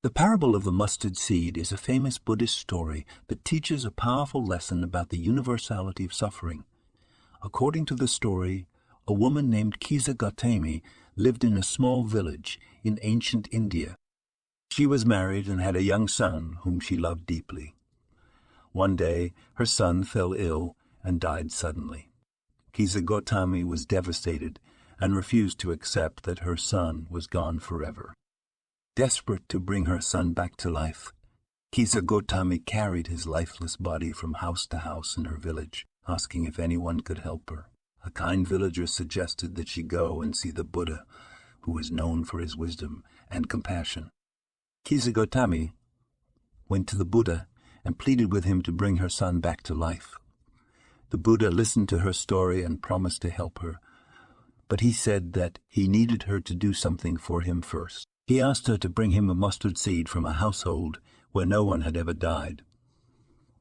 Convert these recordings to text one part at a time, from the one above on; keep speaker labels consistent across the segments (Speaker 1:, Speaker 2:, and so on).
Speaker 1: The parable of the mustard seed is a famous Buddhist story that teaches a powerful lesson about the universality of suffering. According to the story, a woman named Kisa Gotami lived in a small village in ancient India. She was married and had a young son whom she loved deeply. One day, her son fell ill and died suddenly. Kisa Gotami was devastated and refused to accept that her son was gone forever. Desperate to bring her son back to life, Kisa Gotami carried his lifeless body from house to house in her village, asking if anyone could help her. A kind villager suggested that she go and see the Buddha, who was known for his wisdom and compassion. Kisa Gotami went to the Buddha and pleaded with him to bring her son back to life. The Buddha listened to her story and promised to help her, but he said that he needed her to do something for him first. He asked her to bring him a mustard seed from a household where no one had ever died.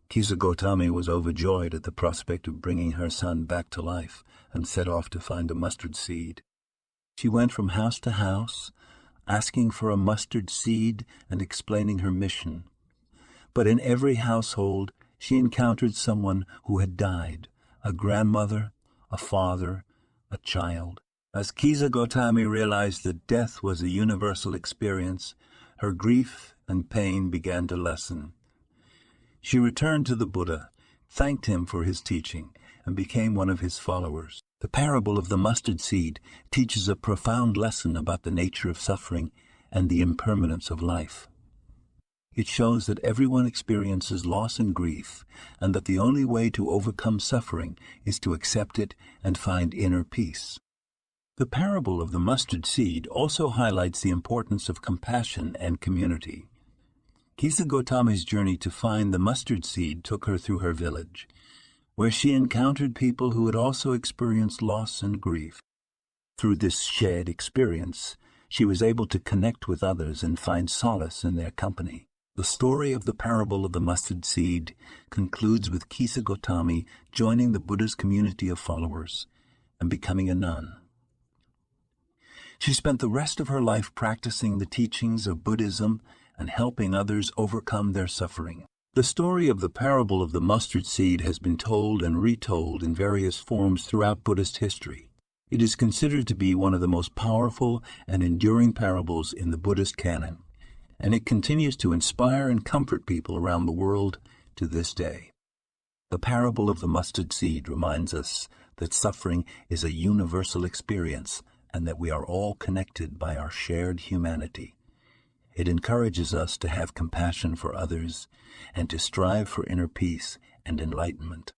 Speaker 1: Kisa Gotami was overjoyed at the prospect of bringing her son back to life and set off to find a mustard seed. She went from house to house, asking for a mustard seed and explaining her mission. But in every household, she encountered someone who had died, a grandmother, a father, a child. As Kisa Gotami realized that death was a universal experience, her grief and pain began to lessen. She returned to the Buddha, thanked him for his teaching, and became one of his followers. The parable of the mustard seed teaches a profound lesson about the nature of suffering and the impermanence of life. It shows that everyone experiences loss and grief, and that the only way to overcome suffering is to accept it and find inner peace. The parable of the mustard seed also highlights the importance of compassion and community. Kisa Gotami's journey to find the mustard seed took her through her village, where she encountered people who had also experienced loss and grief. Through this shared experience, she was able to connect with others and find solace in their company. The story of the parable of the mustard seed concludes with Kisa Gotami joining the Buddha's community of followers and becoming a nun. She spent the rest of her life practicing the teachings of Buddhism and helping others overcome their suffering. The story of the parable of the mustard seed has been told and retold in various forms throughout Buddhist history. It is considered to be one of the most powerful and enduring parables in the Buddhist canon, and it continues to inspire and comfort people around the world to this day. The parable of the mustard seed reminds us that suffering is a universal experience and that we are all connected by our shared humanity. It encourages us to have compassion for others and to strive for inner peace and enlightenment.